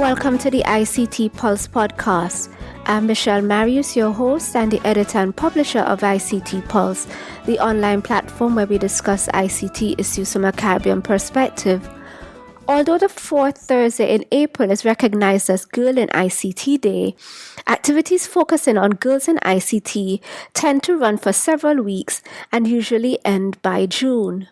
welcome to the ICT Pulse podcast. I'm Michelle Marius, your host and the editor and publisher of ICT Pulse, the online platform where we discuss ICT issues from a Caribbean perspective. Although the fourth Thursday in April is recognized as Girl in ICT Day, activities focusing on girls in ICT tend to run for several weeks and usually end by June.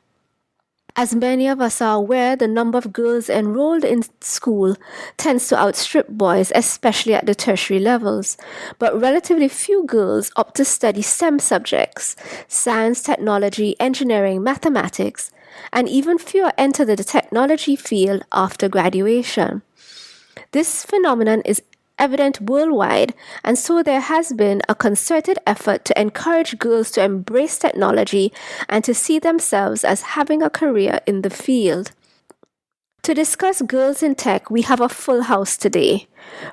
As many of us are aware, the number of girls enrolled in school tends to outstrip boys, especially at the tertiary levels. But relatively few girls opt to study STEM subjects, science, technology, engineering, mathematics, and even fewer enter the technology field after graduation. This phenomenon is evident worldwide, and so there has been a concerted effort to encourage girls to embrace technology and to see themselves as having a career in the field. To discuss girls in tech, we have a full house today.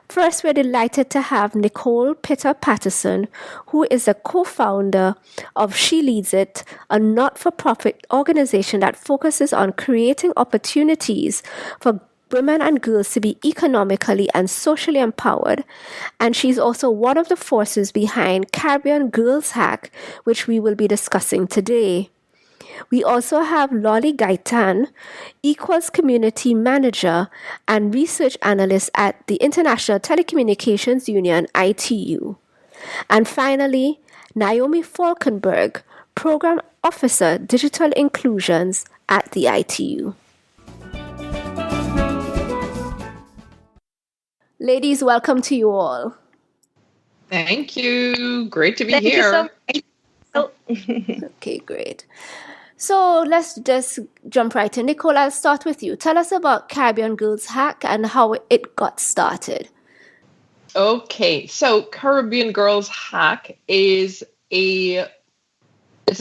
First, we're delighted to have Nicole Patterson, who is a co-founder of She Leads It, a not-for-profit organization that focuses on creating opportunities for women and girls to be economically and socially empowered, and she's also one of the forces behind Caribbean.Girls.Hack, which we will be discussing today. We also have Loly Gaitán, Equals Community Manager and Research Analyst at the International Telecommunication Union, ITU. And finally, Naomi Falkenburg, Program Officer, Digital Inclusions at the ITU. Ladies, welcome to you all. Thank you. Great to be here. Okay, great. So let's just jump right in. Nicole, I'll start with you. Tell us about Caribbean.Girls.Hack and how it got started. Okay, so Caribbean.Girls.Hack is it's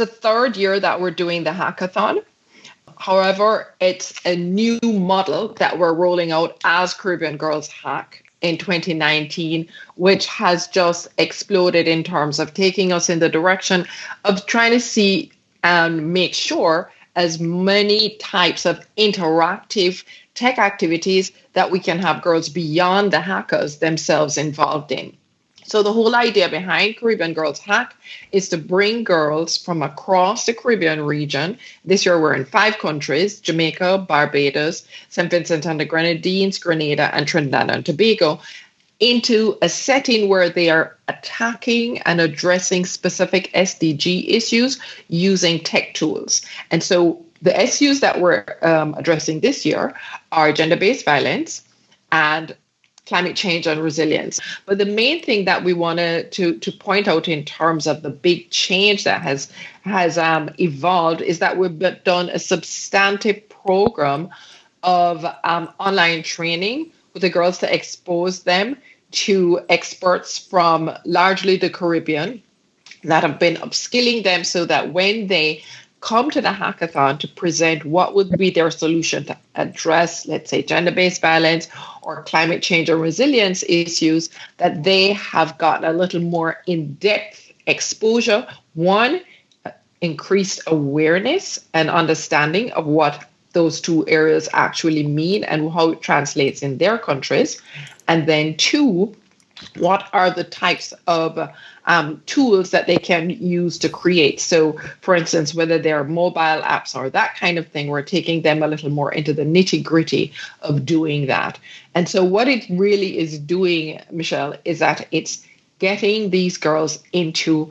a third year that we're doing the hackathon. However, it's a new model that we're rolling out as Caribbean.Girls.Hack in 2019, which has just exploded in terms of taking us in the direction of trying to see and make sure as many types of interactive tech activities that we can have girls beyond the hackers themselves involved in. So the whole idea behind Caribbean.Girls.Hack is to bring girls from across the Caribbean region. This year we're in 5 countries: Jamaica, Barbados, St. Vincent and the Grenadines, Grenada, and Trinidad and Tobago, into a setting where they are attacking and addressing specific SDG issues using tech tools. And so the issues that we're addressing this year are gender-based violence and climate change and resilience. But the main thing that we wanted to point out in terms of the big change that has evolved is that we've done a substantive program of online training with the girls to expose them to experts from largely the Caribbean that have been upskilling them so that when they come to the hackathon to present what would be their solution to address, let's say, gender-based violence or climate change or resilience issues, that they have gotten a little more in-depth exposure. One, increased awareness and understanding of what those two areas actually mean and how it translates in their countries. And then 2, what are the types of tools that they can use to create? So, for instance, whether they're mobile apps or that kind of thing, we're taking them a little more into the nitty-gritty of doing that. And so what it really is doing, Michelle, is that it's getting these girls into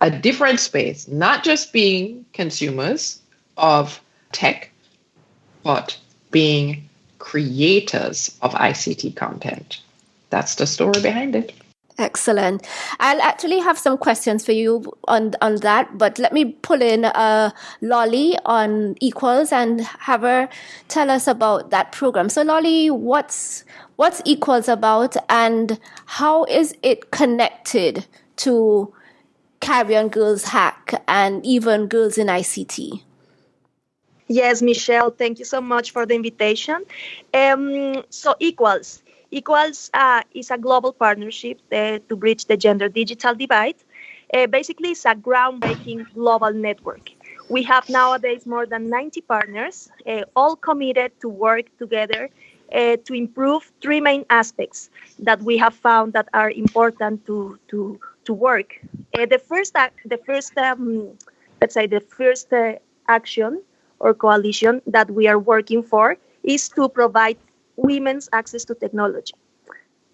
a different space, not just being consumers of tech, but being creators of ICT content. That's the story behind it. Excellent. I'll actually have some questions for you on that, but let me pull in Loly on Equals and have her tell us about that program. So Loly, what's Equals about and how is it connected to Caribbean.Girls.Hack and even Girls in ICT? Yes, Michelle, thank you so much for the invitation. So Equals is a global partnership to bridge the gender digital divide. Basically, it's a groundbreaking global network. We have nowadays more than 90 partners, all committed to work together to improve three main aspects that we have found that are important to work. The first action or coalition that we are working for is to provide women's access to technology.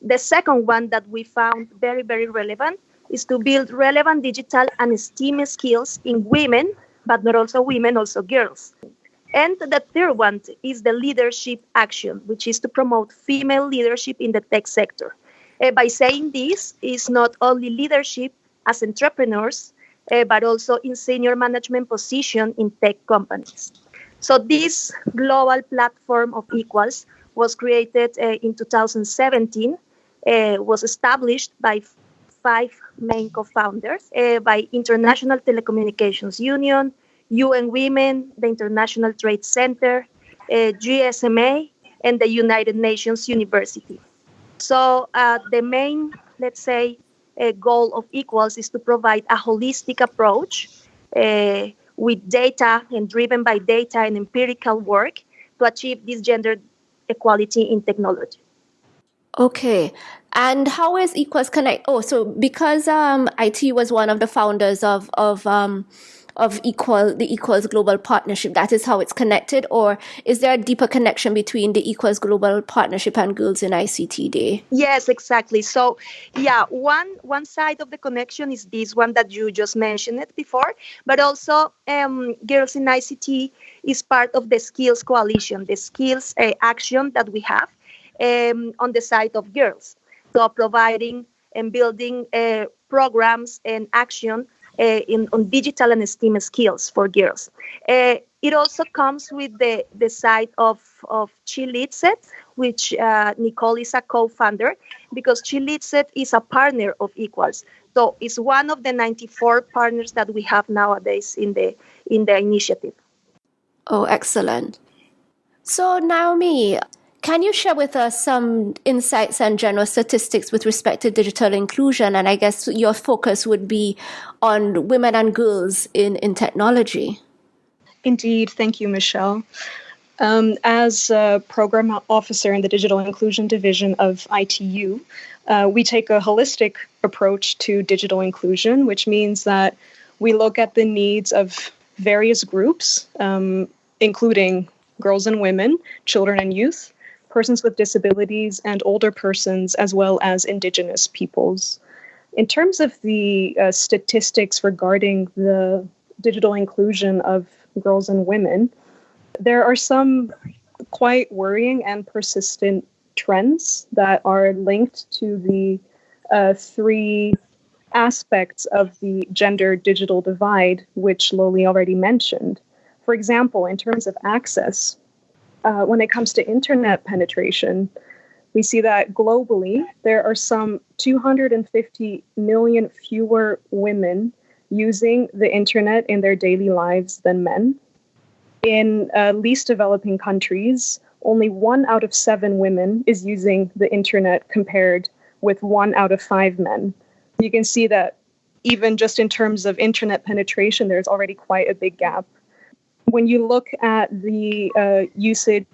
The second one that we found very, very relevant is to build relevant digital and STEAM skills in women, but not also women, also girls. And the third one is the leadership action, which is to promote female leadership in the tech sector. By saying this, is not only leadership as entrepreneurs, but also in senior management position in tech companies. So this global platform of equals was created in 2017, was established by 5 main co-founders, by International Telecommunication Union, UN Women, the International Trade Center, GSMA, and the United Nations University. So the main, let's say, goal of Equals is to provide a holistic approach with data and driven by data and empirical work to achieve this gender equality in technology. Okay. And how is Equals Connect? Oh, so because IT was one of the founders of the Equals Global Partnership, that is how it's connected? Or is there a deeper connection between the Equals Global Partnership and Girls in ICT Day? Yes, exactly. So, yeah, one side of the connection is this one that you just mentioned it before, but also Girls in ICT is part of the Skills Coalition, the skills action that we have on the side of girls. So providing and building programs and action on digital and STEAM skills for girls. It also comes with the side of She Leads It, which Nicole is a co-founder, because She Leads It is a partner of Equals. So it's one of the 94 partners that we have nowadays in the initiative. Oh, excellent. So Naomi, can you share with us some insights and general statistics with respect to digital inclusion? And I guess your focus would be on women and girls in technology. Indeed. Thank you, Michelle. As a program officer in the Digital Inclusion Division of ITU, we take a holistic approach to digital inclusion, which means that we look at the needs of various groups, including girls and women, children and youth, persons with disabilities, and older persons, as well as Indigenous peoples. In terms of the statistics regarding the digital inclusion of girls and women, there are some quite worrying and persistent trends that are linked to the 3 aspects of the gender digital divide, which Loly already mentioned. For example, in terms of access, when it comes to internet penetration, we see that globally there are some 250 million fewer women using the internet in their daily lives than men. In least developing countries, only 1 out of 7 women is using the internet compared with 1 out of 5 men. You can see that even just in terms of internet penetration, there's already quite a big gap. When you look at the usage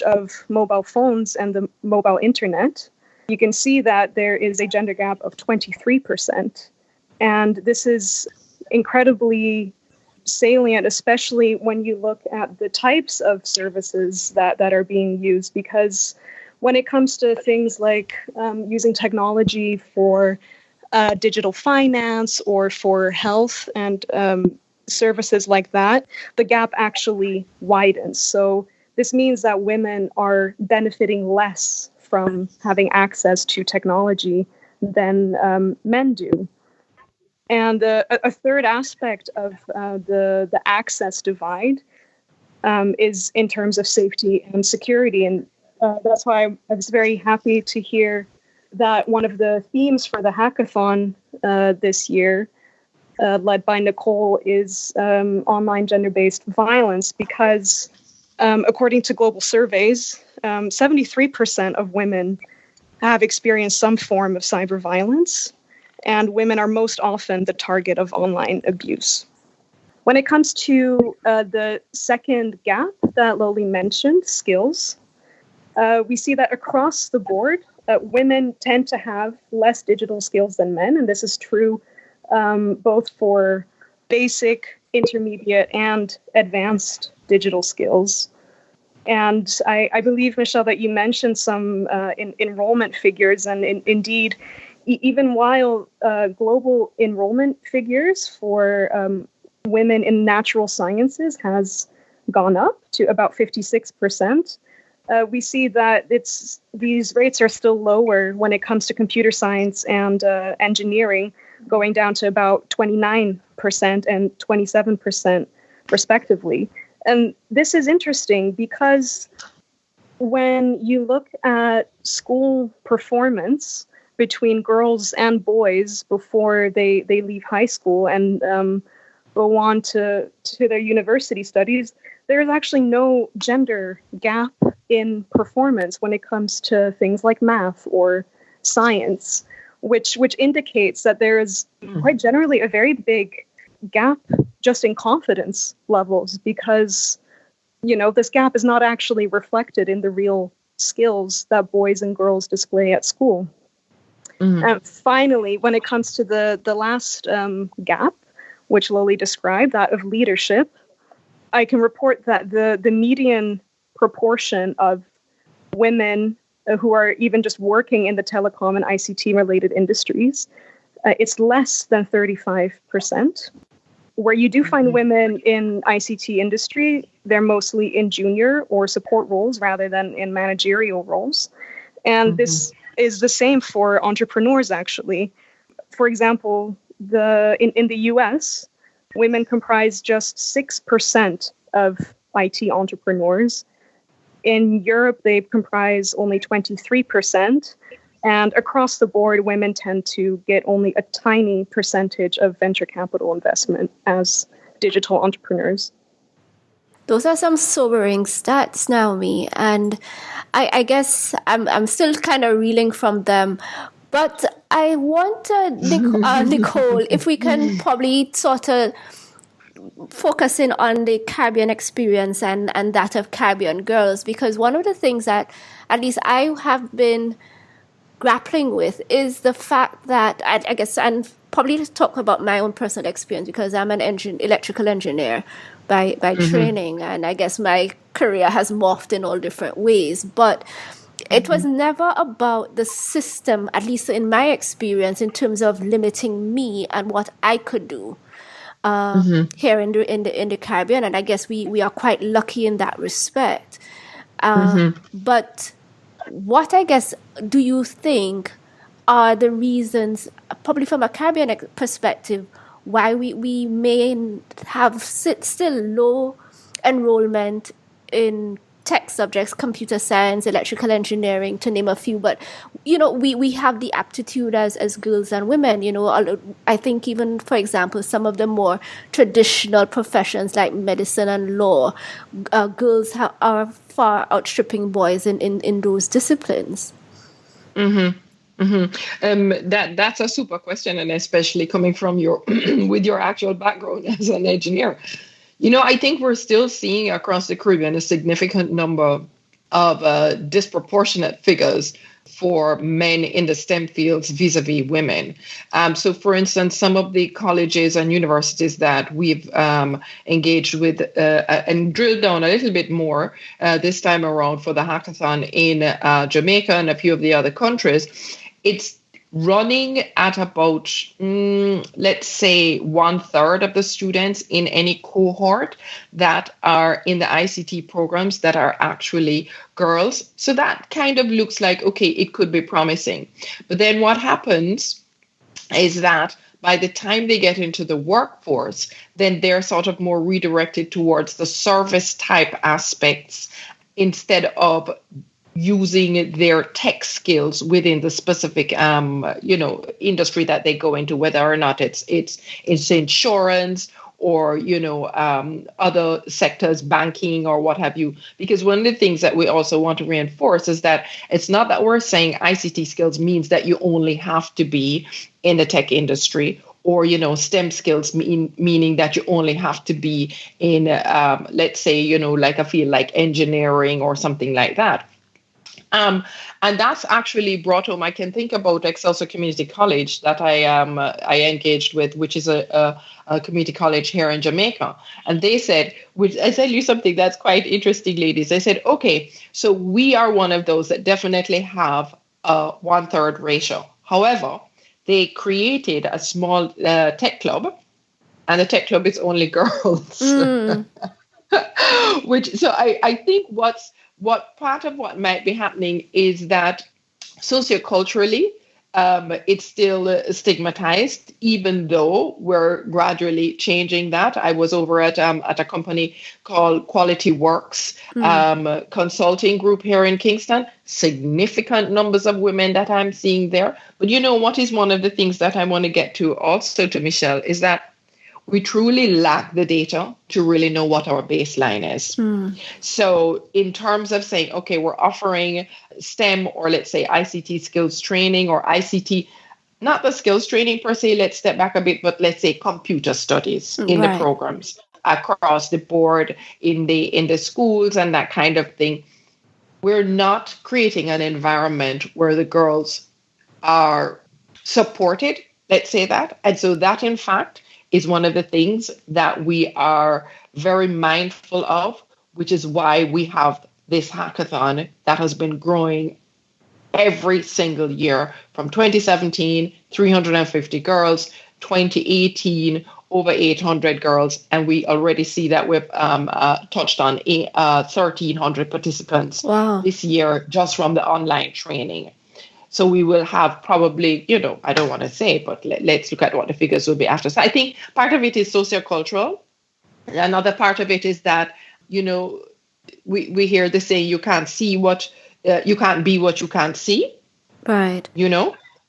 of mobile phones and the mobile internet, you can see that there is a gender gap of 23%. And this is incredibly salient, especially when you look at the types of services that are being used, because when it comes to things like using technology for digital finance or for health and services like that, the gap actually widens. So this means that women are benefiting less from having access to technology than men do. And a third aspect of the access divide is in terms of safety and security. And that's why I was very happy to hear that one of the themes for the hackathon this year, led by Nicole, is online gender-based violence, because according to global surveys, 73% of women have experienced some form of cyber violence, and women are most often the target of online abuse. When it comes to the second gap that Loly mentioned, skills, We see that across the board, women tend to have less digital skills than men, and this is true both for basic, intermediate, and advanced digital skills. And I believe, Michelle, that you mentioned some enrollment figures, and indeed, even while global enrollment figures for women in natural sciences has gone up to about 56%, we see that these rates are still lower when it comes to computer science and engineering, going down to about 29% and 27% respectively. And this is interesting because when you look at school performance between girls and boys before they leave high school and go on to their university studies, there's actually no gender gap in performance when it comes to things like math or science, which indicates that there is quite generally a very big gap just in confidence levels, because this gap is not actually reflected in the real skills that boys and girls display at school. And finally, when it comes to the last gap, which Loly described, that of leadership, I can report that the median proportion of women who are even just working in the telecom and ICT related industries, it's less than 35%. Where you do find women in ICT industry, they're mostly in junior or support roles rather than in managerial roles. And this is the same for entrepreneurs, actually. For example, in the US, women comprise just 6% of IT entrepreneurs. In Europe, they comprise only 23%. And across the board, women tend to get only a tiny percentage of venture capital investment as digital entrepreneurs. Those are some sobering stats, Naomi, and I guess I'm still kind of reeling from them. But I want Nicole, if we can probably sort of focus in on the Caribbean experience and that of Caribbean girls, because one of the things that at least I have been grappling with is the fact that I guess, and probably to talk about my own personal experience, because I'm an electrical engineer by training, and I guess my career has morphed in all different ways, but it was never about the system, at least in my experience, in terms of limiting me and what I could do here in the Caribbean, and I guess we are quite lucky in that respect. But what, I guess, do you think are the reasons, probably from a Caribbean perspective, why we may have still low enrollment in tech subjects, computer science, electrical engineering, to name a few? But, we have the aptitude as girls and women. I think even, for example, some of the more traditional professions like medicine and law, girls are far outstripping boys in those disciplines. That's a super question, and especially coming from with your actual background as an engineer. I think we're still seeing across the Caribbean a significant number of disproportionate figures for men in the STEM fields vis-a-vis women. So, for instance, some of the colleges and universities that we've engaged with and drilled down a little bit more this time around for the hackathon in Jamaica and a few of the other countries, it's running at about, let's say, 1/3 of the students in any cohort that are in the ICT programs that are actually girls. So that kind of looks like, okay, it could be promising. But then what happens is that by the time they get into the workforce, then they're sort of more redirected towards the service type aspects instead of using their tech skills within the specific, industry that they go into, whether or not it's insurance or, other sectors, banking or what have you. Because one of the things that we also want to reinforce is that it's not that we're saying ICT skills means that you only have to be in the tech industry, or, STEM skills meaning that you only have to be in, let's say, like a field like engineering or something like that. And that's actually brought home. I can think about Excelsior Community College that I engaged with, which is a community college here in Jamaica. And they said, which I tell you something that's quite interesting, ladies. They said, okay, so we are one of those that definitely have a 1/3 ratio. However, they created a small tech club, and the tech club is only girls. So I think what part of what might be happening is that socioculturally, it's still stigmatized, even though we're gradually changing that. I was over at a company called Quality Works consulting group here in Kingston. Significant numbers of women that I'm seeing there. But you know what is one of the things that I want to get to also to Michelle is that we truly lack the data to really know what our baseline is. So in terms of saying, okay, we're offering STEM or let's say ICT skills training or ICT, not the skills training per se, let's step back a bit, but let's say computer studies in the programs across the board in the schools and that kind of thing. We're not creating an environment where the girls are supported, let's say that. And so that in fact is one of the things that we are very mindful of, which is why we have this hackathon that has been growing every single year. From 2017, 350 girls, 2018, over 800 girls, and we already see that we've touched on 1,300 participants this year just from the online training. So we will have probably, I don't want to say, but let's look at what the figures will be after. So I think part of it is sociocultural. Another part of it is that, we hear the saying, you can't be what you can't see. Right.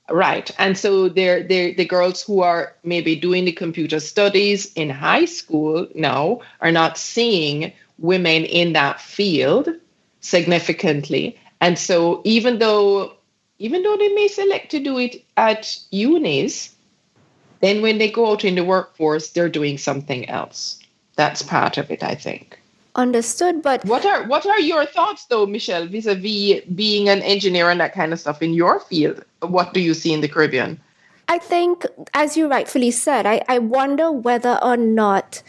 Right. And so the girls who are maybe doing the computer studies in high school now are not seeing women in that field significantly. And so even though they may select to do it at unis, then when they go out in the workforce, they're doing something else. That's part of it, I think. Understood, but what are your thoughts, though, Michelle, vis-a-vis being an engineer and that kind of stuff in your field? What do you see in the Caribbean? I think, as you rightfully said, I wonder whether or not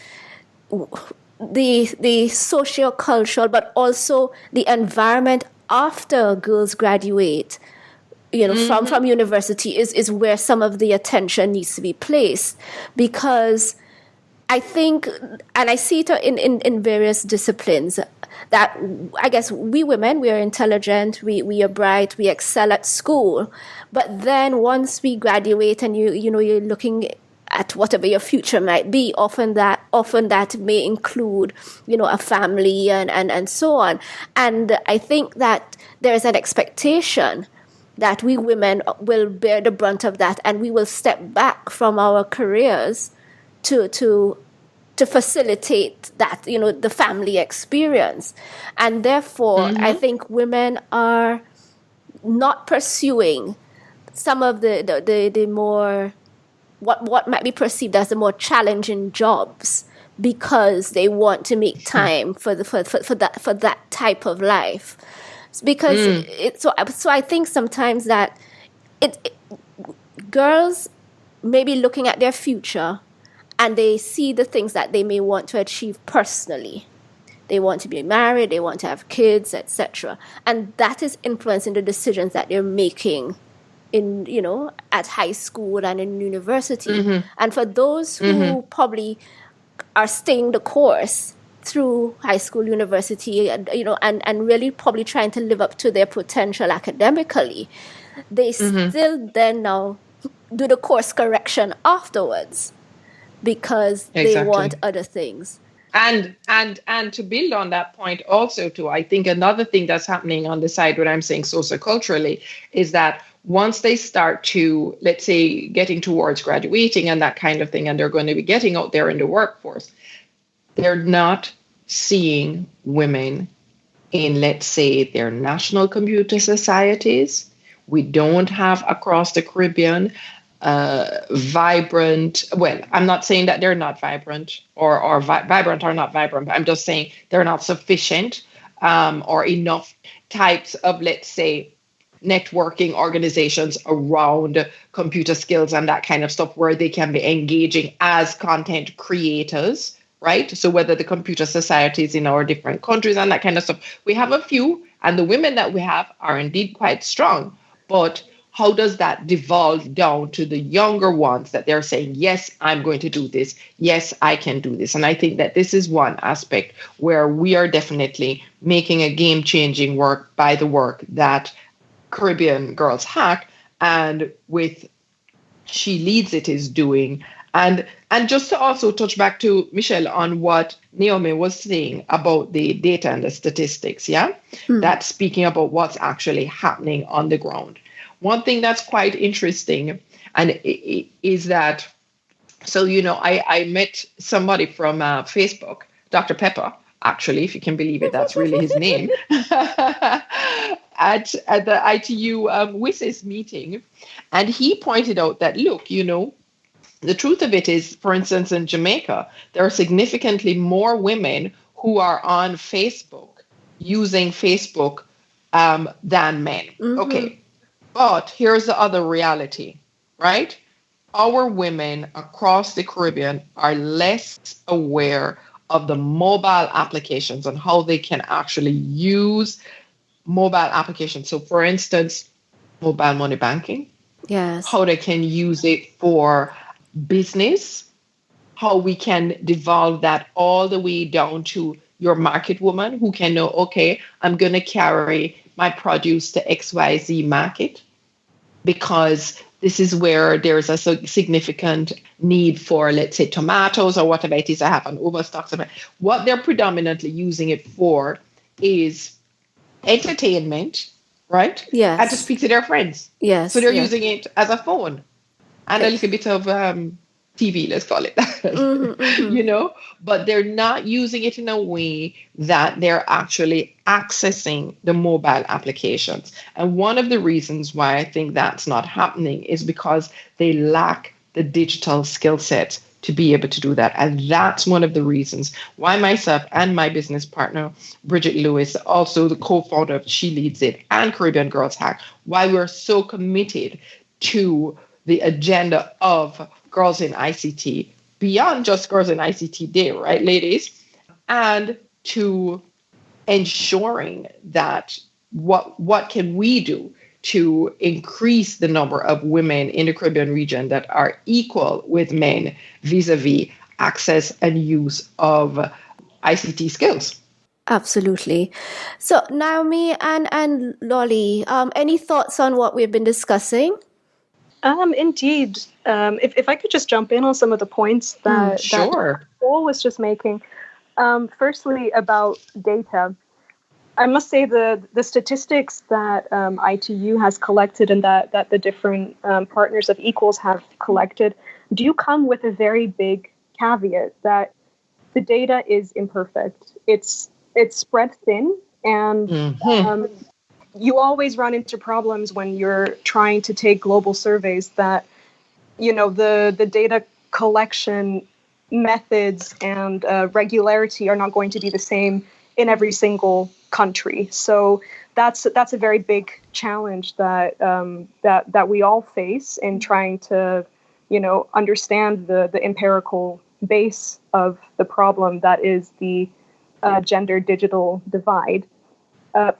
the socio-cultural, but also the environment after girls graduate, from university is where some of the attention needs to be placed. Because I think, and I see it in various disciplines, that I guess we women, we are intelligent, we are bright, we excel at school. But then once we graduate and you're looking at whatever your future might be, often that may include, a family and so on. And I think that there's an expectation that we women will bear the brunt of that, and we will step back from our careers to facilitate that, the family experience. And therefore, I think women are not pursuing some of the more, what might be perceived as the more challenging jobs, because they want to make time for that type of life. Because so I think sometimes that girls may be looking at their future and they see the things that they may want to achieve personally. They want to be married, they want to have kids, etc. And that is influencing the decisions that they're making in, at high school and in university. And for those who probably are staying the course through high school, university, and really probably trying to live up to their potential academically, they still then now do the course correction afterwards because they want other things. And to build on that point also too, I think another thing that's happening on the side when I'm saying socioculturally is that once they start to, let's say, getting towards graduating and that kind of thing, and they're going to be getting out there in the workforce, they're not seeing women in, let's say, their national computer societies. We don't have across the Caribbean vibrant, well, I'm not saying that they're not vibrant or vibrant or not vibrant, but I'm just saying they're not sufficient or enough types of, let's say, networking organizations around computer skills and that kind of stuff, where they can be engaging as content creators, right? So whether the computer societies in our different countries and that kind of stuff, we have a few, and the women that we have are indeed quite strong. But how does that devolve down to the younger ones that they're saying, yes, I'm going to do this. Yes, I can do this. And I think that this is one aspect where we are definitely making a game-changing work by the work that Caribbean.Girls.Hack and with She Leads It is doing. And just to also touch back to Michelle on what Naomi was saying about the data and the statistics, that's speaking about what's actually happening on the ground. One thing that's quite interesting and is that, so, I met somebody from Facebook, Dr. Pepper, actually, if you can believe it, that's really his name, at the ITU WSIS meeting. And he pointed out that, look, the truth of it is, for instance, in Jamaica, there are significantly more women who are on Facebook, using Facebook, than men. Mm-hmm. Okay. But here's the other reality, right? Our women across the Caribbean are less aware of the mobile applications and how they can actually use mobile applications. So, for instance, mobile money banking. Yes. How they can use it for business, how we can devolve that all the way down to your market woman who can know, okay, I'm going to carry my produce to XYZ market because this is where there's a significant need for, let's say, tomatoes or whatever it is. I have an overstock. What they're predominantly using it for is entertainment, right? Yes. And to speak to their friends. Yes. So they're using it as a phone and a little bit of TV, let's call it that, mm-hmm, mm-hmm. But they're not using it in a way that they're actually accessing the mobile applications. And one of the reasons why I think that's not happening is because they lack the digital skill set to be able to do that. And that's one of the reasons why myself and my business partner, Bridget Lewis, also the co-founder of She Leads It and Caribbean.Girls.Hack, why we're so committed to the agenda of Girls in ICT, beyond just Girls in ICT Day, right, ladies? And to ensuring that what can we do to increase the number of women in the Caribbean region that are equal with men vis-a-vis access and use of ICT skills. Absolutely. So Naomi and Loly, any thoughts on what we've been discussing? Indeed. If I could just jump in on some of the points that Nicole was just making. Firstly, about data. I must say the statistics that ITU has collected and that the different partners of Equals have collected do come with a very big caveat that the data is imperfect. It's spread thin, and you always run into problems when you're trying to take global surveys that, the data collection methods and regularity are not going to be the same in every single country. So that's a very big challenge that we all face in trying to, understand the empirical base of the problem that is the gender digital divide.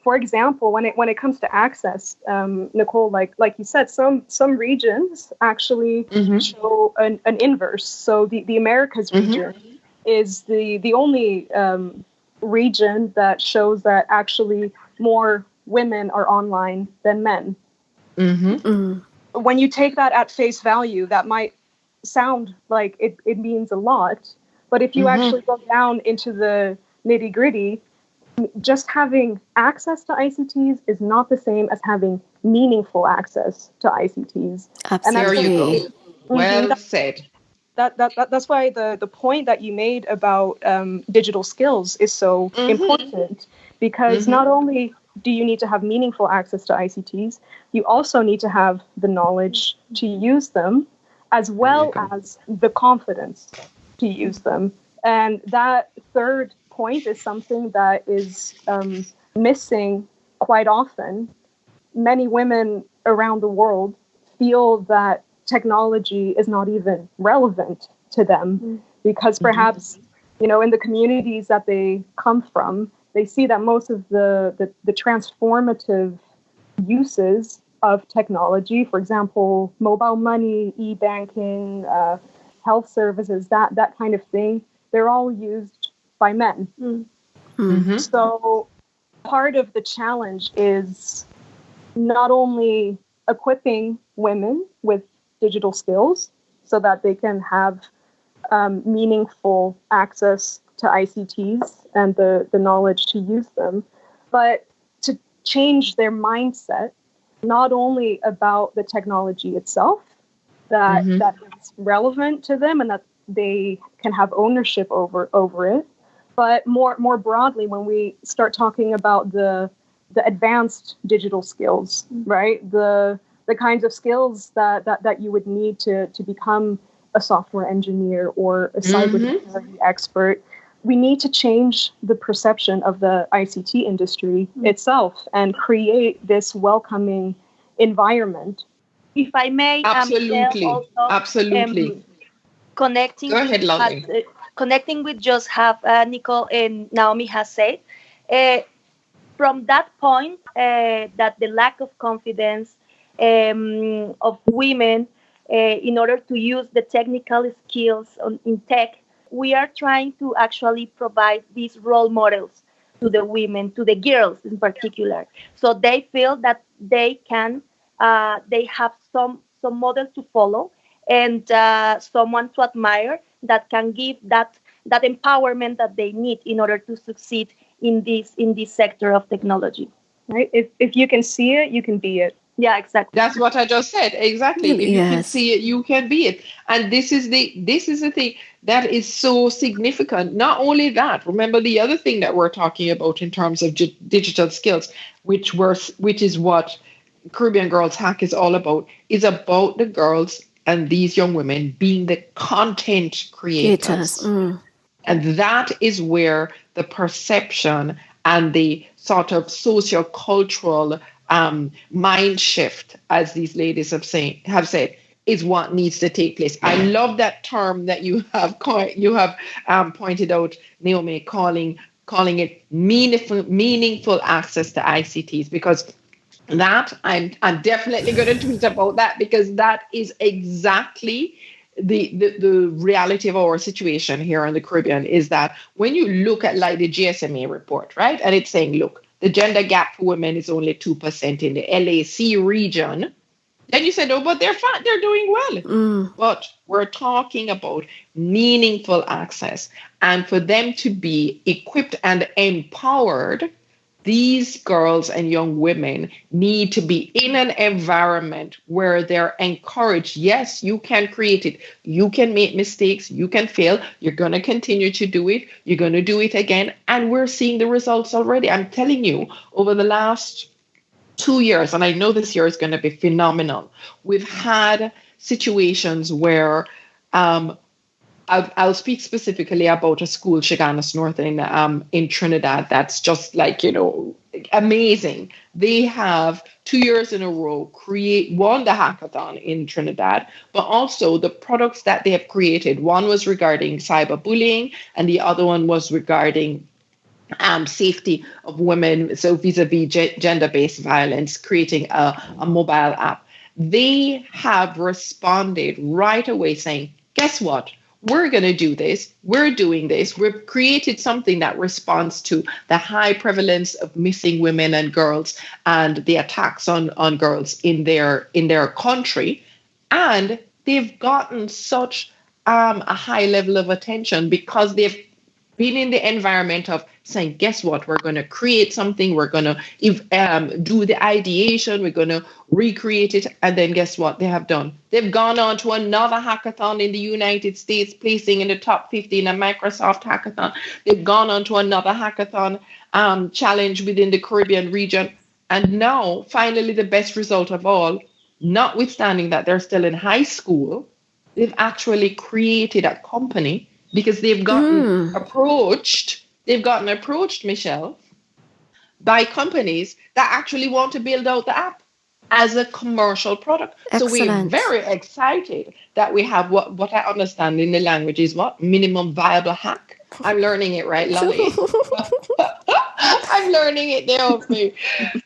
For example, when it comes to access, Nicole, like you said, some regions actually show an inverse. So the Americas region is the only region that shows that actually more women are online than men. When you take that at face value, that might sound like it means a lot, but if you actually go down into the nitty-gritty, just having access to ICTs is not the same as having meaningful access to ICTs. Absolutely. And there you go. Well said. That's why the point that you made about digital skills is so important, because not only do you need to have meaningful access to ICTs, you also need to have the knowledge to use them, as well as the confidence to use them. And that third point is something that is missing quite often, many women around the world feel that technology is not even relevant to them because perhaps, in the communities that they come from, they see that most of the transformative uses of technology, for example, mobile money, e-banking, health services, that kind of thing, they're all used by men. Mm-hmm. So part of the challenge is not only equipping women with digital skills so that they can have meaningful access to ICTs and the knowledge to use them, but to change their mindset, not only about the technology itself, that is relevant to them and that they can have ownership over it, but more broadly, when we start talking about the advanced digital skills, right? The kinds of skills that you would need to become a software engineer or a cybersecurity expert. We need to change the perception of the ICT industry itself and create this welcoming environment. If I may, Absolutely. Connecting. Go ahead, Loly. Connecting with just have Nicole and Naomi has said, from that point, that the lack of confidence of women in order to use the technical skills in tech, we are trying to actually provide these role models to the women, to the girls in particular, so they feel that they can, they have some model to follow and someone to admire that can give that empowerment that they need in order to succeed in this sector of technology. Right? If you can see it, you can be it. Yeah, exactly. That's what I just said. Exactly. If you can see it, you can be it. And this is the thing that is so significant. Not only that, remember the other thing that we're talking about in terms of digital skills, which is what Caribbean.Girls.Hack is all about, is about the girls and these young women being the content creators. And that is where the perception and the sort of socio-cultural mind shift, as these ladies have said, is what needs to take place. I love that term that you have pointed out, Naomi, calling it meaningful access to ICTs, because that I'm definitely going to tweet about that, because that is exactly the reality of our situation here in the Caribbean. Is that when you look at like the GSMA report, right, and it's saying, look, the gender gap for women is only 2% in the LAC region, then you said, oh, but they're fine, they're doing well. But we're talking about meaningful access, and for them to be equipped and empowered, these girls and young women need to be in an environment where they're encouraged. Yes, you can create it. You can make mistakes. You can fail. You're going to continue to do it. You're going to do it again. And we're seeing the results already. I'm telling you, over the last 2 years, and I know this year is going to be phenomenal, we've had situations where I'll speak specifically about a school, Chiganas North in Trinidad. That's just like, amazing. They have 2 years in a row won the hackathon in Trinidad, but also the products that they have created. One was regarding cyberbullying, and the other one was regarding safety of women. So vis-a-vis gender-based violence, creating a mobile app. They have responded right away saying, guess what? We're going to do this. We're doing this. We've created something that responds to the high prevalence of missing women and girls and the attacks on girls in their country. And they've gotten such a high level of attention because they've been in the environment of saying, guess what? We're going to create something. We're going to do the ideation. We're going to recreate it. And then guess what they have done? They've gone on to another hackathon in the United States, placing in the top 50 in a Microsoft hackathon. They've gone on to another hackathon challenge within the Caribbean region. And now, finally, the best result of all, notwithstanding that they're still in high school, they've actually created a company because they've gotten approached. They've gotten approached, Michelle, by companies that actually want to build out the app as a commercial product. Excellent. So we're very excited that we have what I understand in the language is what? Minimum viable hack. I'm learning it, right, Loly? I'm learning it there with me,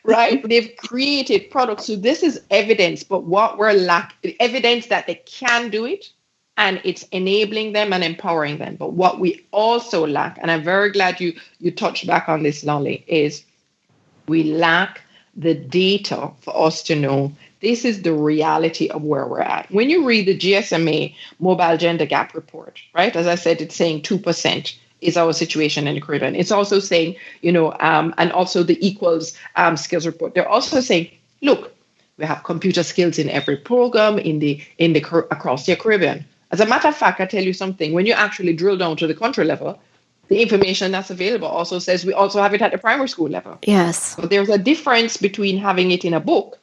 right? They've created products. So this is evidence, but what we're lacking, evidence that they can do it, and it's enabling them and empowering them. But what we also lack, and I'm very glad you touched back on this, Loly, is we lack the data for us to know this is the reality of where we're at. When you read the GSMA Mobile Gender Gap Report, right? As I said, it's saying 2% is our situation in the Caribbean. It's also saying, and also the Equals Skills Report. They're also saying, look, we have computer skills in every program across the Caribbean. As a matter of fact, I tell you something, when you actually drill down to the country level, the information that's available also says we also have it at the primary school level. Yes. But there's a difference between having it in a book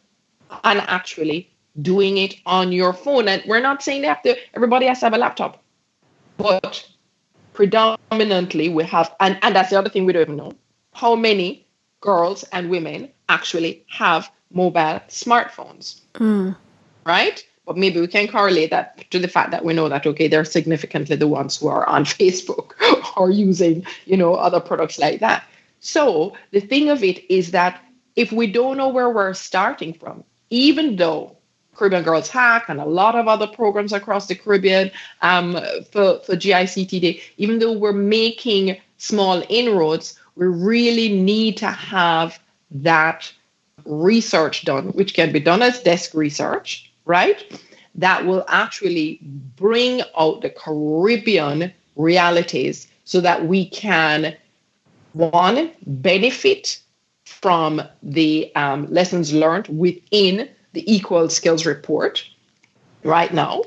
and actually doing it on your phone. And we're not saying everybody has to have a laptop, but predominantly we have, and that's the other thing we don't even know, how many girls and women actually have mobile smartphones, right? But maybe we can correlate that to the fact that we know that, okay, they're significantly the ones who are on Facebook or using, other products like that. So the thing of it is that if we don't know where we're starting from, even though Caribbean.Girls.Hack and a lot of other programs across the Caribbean for GICT Day, even though we're making small inroads, we really need to have that research done, which can be done as desk research, right? That will actually bring out the Caribbean realities so that we can, one, benefit from the lessons learned within the Equal Skills Report right now,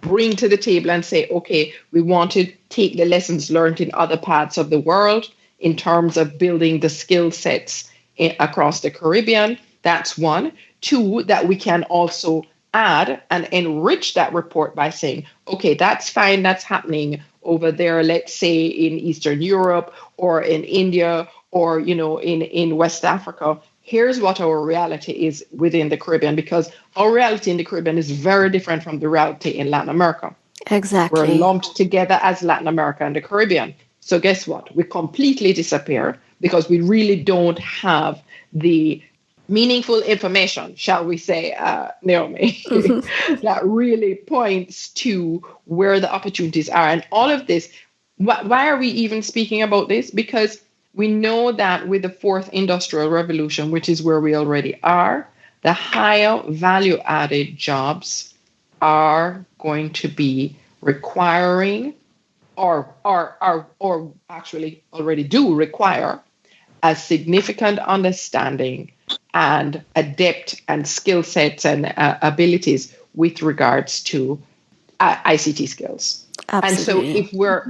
bring to the table and say, okay, we want to take the lessons learned in other parts of the world in terms of building the skill sets across the Caribbean. That's one. Two, that we can also add and enrich that report by saying, okay, that's fine, that's happening over there, let's say in Eastern Europe or in India or, in West Africa. Here's what our reality is within the Caribbean, because our reality in the Caribbean is very different from the reality in Latin America. Exactly. We're lumped together as Latin America and the Caribbean. So guess what? We completely disappear because we really don't have the meaningful information, shall we say, Naomi, that really points to where the opportunities are. And all of this, why are we even speaking about this? Because we know that with the fourth industrial revolution, which is where we already are, the higher value added jobs are going to be requiring or actually already do require a significant understanding and adept and skill sets and abilities with regards to ICT skills. Absolutely. And so if we're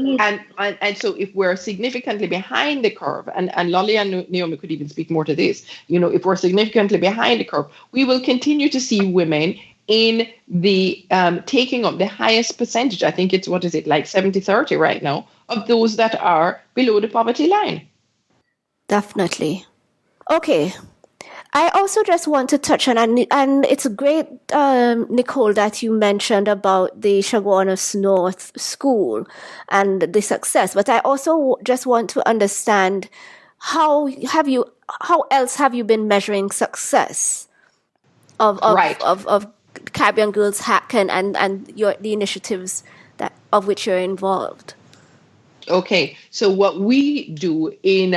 so if we're significantly behind the curve, and Loly and Naomi could even speak more to this, if we're significantly behind the curve, we will continue to see women in the taking up the highest percentage. I think it's, like 70-30 right now, of those that are below the poverty line. Definitely. Okay. I also just want to touch on, and it's great, Nicole, that you mentioned about the Chaguanas North School and the success. But I also just want to understand how else have you been measuring success of Caribbean.Girls.Hack and the initiatives of which you're involved? Okay, so what we do is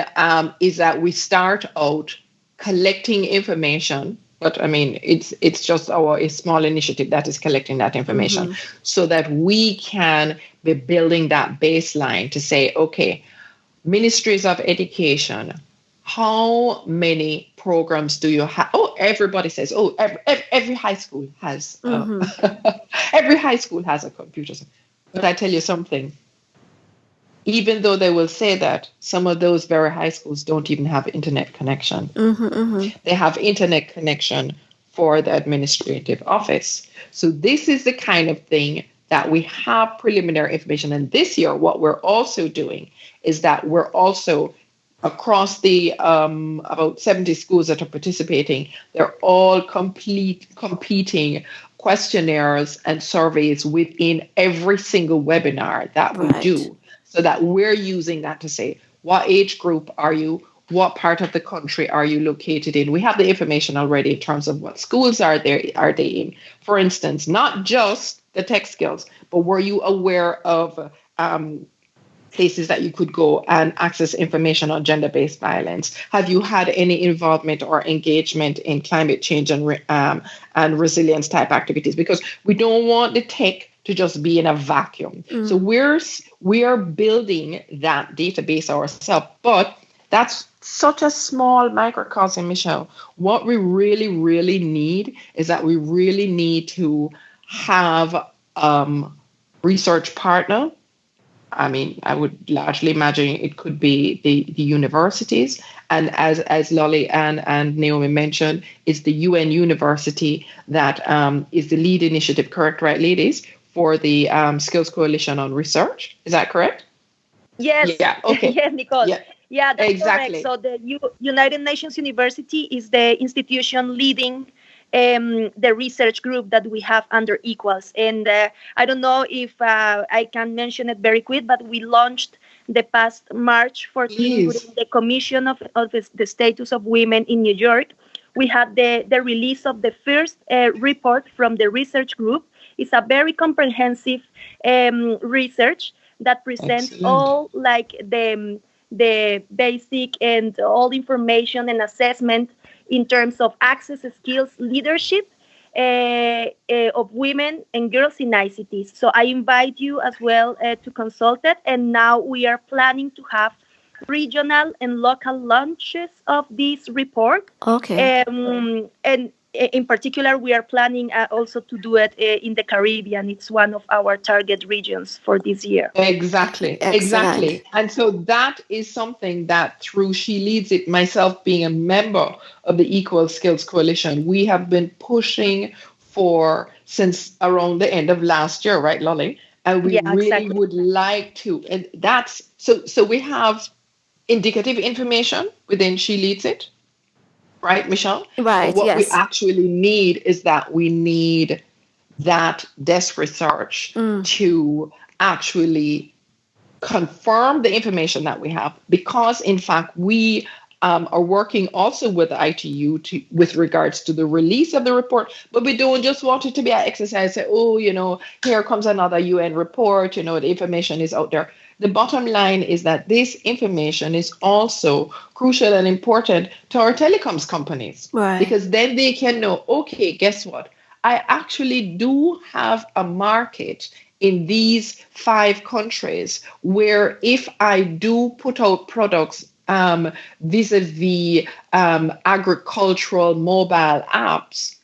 that we start out collecting information, but it's just a small initiative that is collecting that information so that we can be building that baseline to say, okay, ministries of education, how many programs do you have? Oh, everybody says, every high school has every high school has a computer. But I tell you something. Even though they will say that, some of those very high schools don't even have internet connection. They have internet connection for the administrative office. So this is the kind of thing that we have preliminary information. And this year, what we're also doing is that we're also across the about 70 schools that are participating. They're all competing questionnaires and surveys within every single webinar that we do, so that we're using that to say, what age group are you? What part of the country are you located in? We have the information already in terms of what schools are they in. For instance, not just the tech skills, but were you aware of places that you could go and access information on gender-based violence? Have you had any involvement or engagement in climate change and resilience type activities? Because we don't want the tech to just be in a vacuum. So we are building that database ourselves, but that's such a small microcosm, Michelle. What we really, really need is that we really need to have research partner. I mean, I would largely imagine it could be the universities. And as Loly and Naomi mentioned, it's the UN University that is the lead initiative, correct, right, ladies, for the Skills Coalition on Research. Is that correct? Yes. Yeah. Okay. Yes, Nicole. Yeah, that's exactly correct. So the United Nations University is the institution leading the research group that we have under Equals. And I don't know if I can mention it very quick, but we launched the past March 14 during the Commission of the Status of Women in New York. We had the release of the first report from the research group. It's a very comprehensive research that presents all like the basic and all information and assessment in terms of access, skills, leadership of women and girls in ICTs. So I invite you as well to consult it. And now we are planning to have regional and local launches of this report. Okay. And in particular, we are planning also to do it in the Caribbean. It's one of our target regions for this year. Exactly. And so that is something that through She Leads It, myself being a member of the Equal Skills Coalition, we have been pushing for since around the end of last year, right, Loly? And we would like to, and that's, so we have indicative information within She Leads It. Right, Michelle? Right, but what we actually need is that we need that desk research to actually confirm the information that we have, because in fact we are working also with the ITU with regards to the release of the report, but we don't just want it to be an exercise, say, oh, here comes another UN report, the information is out there. The bottom line is that this information is also crucial and important to our telecoms companies, because then they can know, okay, guess what? I actually do have a market in these 5 countries where if I do put out products vis-a-vis agricultural mobile apps,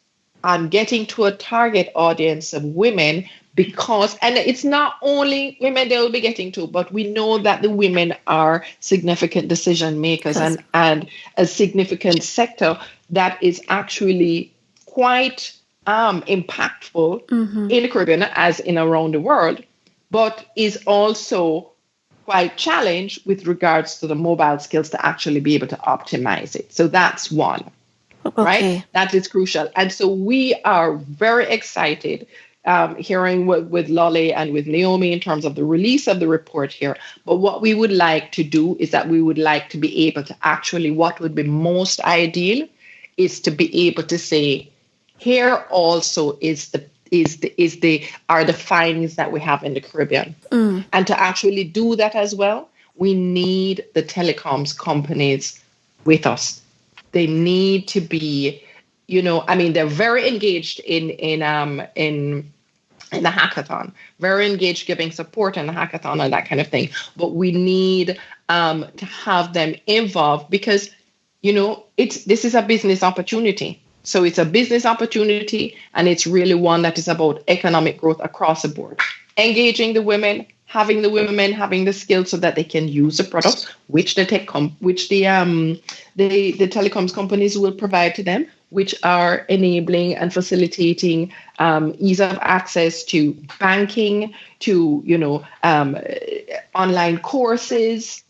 I'm getting to a target audience of women. Because, and it's not only women they will be getting to, but we know that the women are significant decision makers and a significant sector that is actually quite impactful in the Caribbean as in around the world, but is also quite challenged with regards to the mobile skills to actually be able to optimize it. So that's one, right? That is crucial. And so we are very excited hearing with Loly and with Naomi in terms of the release of the report here. But what we would like to do is that we would like to be able to actually, what would be most ideal is to be able to say, here also are the findings that we have in the Caribbean. And to actually do that as well, we need the telecoms companies with us. They need to be, they're very engaged in the hackathon, very engaged giving support in the hackathon and that kind of thing. But we need to have them involved because, this is a business opportunity. So it's a business opportunity, and it's really one that is about economic growth across the board. Engaging the women, having the skills so that they can use the products which the telecoms companies will provide to them, which are enabling and facilitating ease of access to banking, to online courses,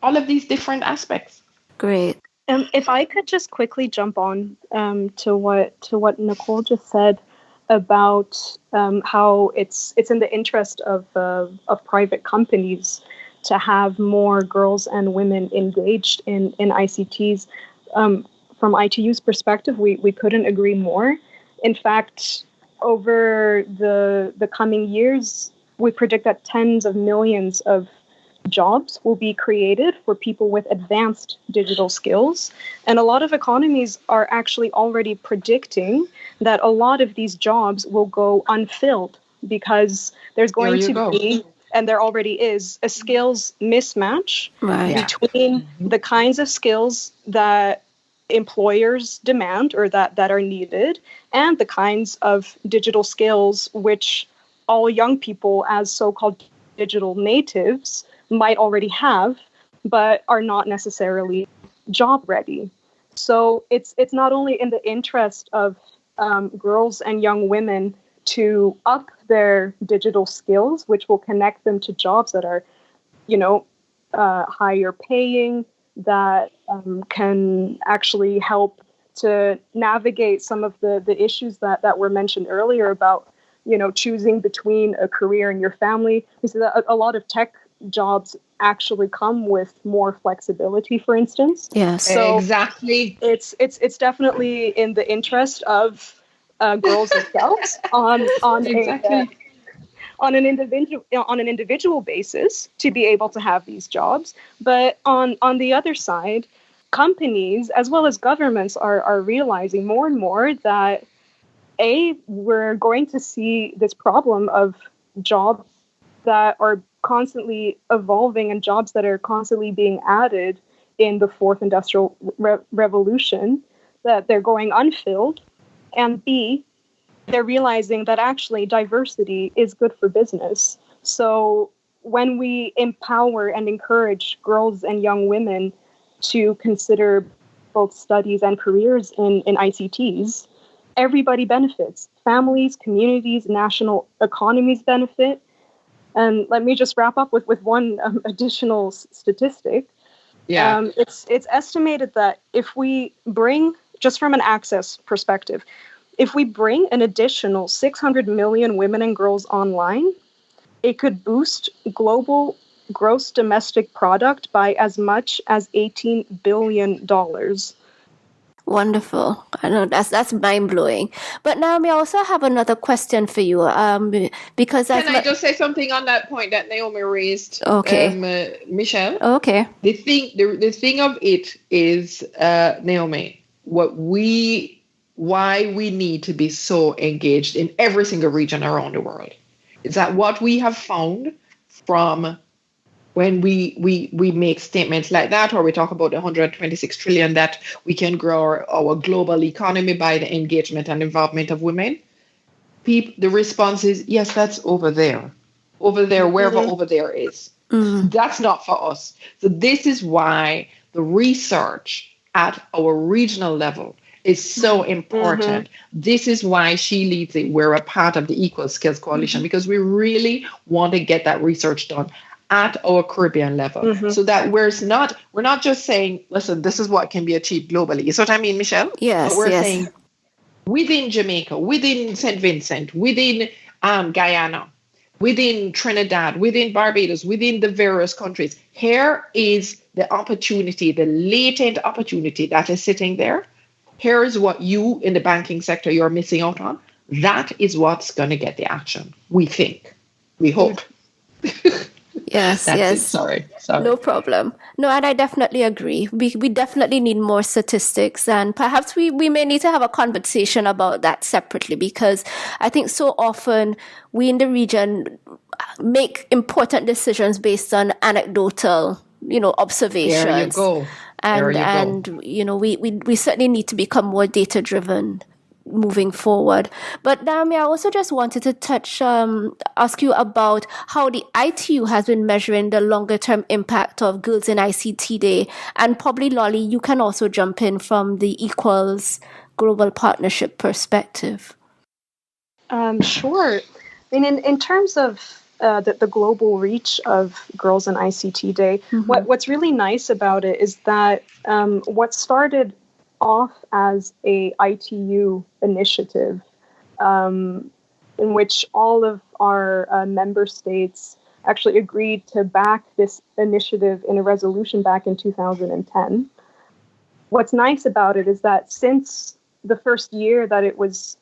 all of these different aspects. Great. If I could just quickly jump on to what Nicole just said about how it's in the interest of private companies to have more girls and women engaged in ICTs. From ITU's perspective, we couldn't agree more. In fact, over the coming years, we predict that tens of millions of jobs will be created for people with advanced digital skills. And a lot of economies are actually already predicting that a lot of these jobs will go unfilled because there's going to be, and there already is, a skills mismatch between the kinds of skills that employers demand or that are needed and the kinds of digital skills which all young people as so-called digital natives might already have, but are not necessarily job ready. So it's not only in the interest of girls and young women to up their digital skills, which will connect them to jobs that are, higher paying, that can actually help to navigate some of the issues that were mentioned earlier about, choosing between a career and your family. We see that a lot of tech jobs actually come with more flexibility, for instance. Yes, so exactly. It's definitely in the interest of girls themselves on exactly. On an individual basis to be able to have these jobs, but on the other side, companies as well as governments are realizing more and more that we're going to see this problem of jobs that are constantly evolving and jobs that are constantly being added in the fourth industrial revolution, that they're going unfilled, and B, they're realizing that actually diversity is good for business. So when we empower and encourage girls and young women to consider both studies and careers in ICTs, everybody benefits. Families, communities, national economies benefit. And let me just wrap up with one additional statistic. Yeah. It's estimated that if we bring, just from an access perspective, if we bring an additional 600 million women and girls online, it could boost global gross domestic product by as much as $18 billion. Wonderful. I know that's mind-blowing. But Naomi, I also have another question for you. Because can I just say something on that point that Naomi raised? Okay. Michelle. Okay. The thing of it is, Naomi, why we need to be so engaged in every single region around the world is that what we have found from when we make statements like that, or we talk about the 126 trillion that we can grow our global economy by the engagement and involvement of women, the response is, yes, that's over there, wherever over there is. That's not for us. So this is why the research at our regional level is so important. This is why she leads it. We're a part of the Equal Skills Coalition because we really want to get that research done at our Caribbean level, so that we're not just saying, listen, this is what can be achieved globally. You see what I mean, Michelle? Yes. But we're saying within Jamaica, within St. Vincent, within Guyana, within Trinidad, within Barbados, within the various countries, here is the opportunity, the latent opportunity that is sitting there. Here is what you in the banking sector, you're missing out on. That is what's going to get the action. We think. We hope. Yes, That's it. Sorry. No problem. No, and I definitely agree. We definitely need more statistics, and perhaps we may need to have a conversation about that separately, because I think so often we in the region make important decisions based on anecdotal, observations. There you go. And we certainly need to become more data driven moving forward. But Naomi, I also just wanted to ask you about how the ITU has been measuring the longer term impact of Girls in ICT Day, and probably Loly, you can also jump in from the Equals Global Partnership perspective. Sure. I mean, in terms of the global reach of Girls in ICT Day. What's really nice about it is that what started off as a ITU initiative, in which all of our member states actually agreed to back this initiative in a resolution back in 2010. What's nice about it is that since the first year that it was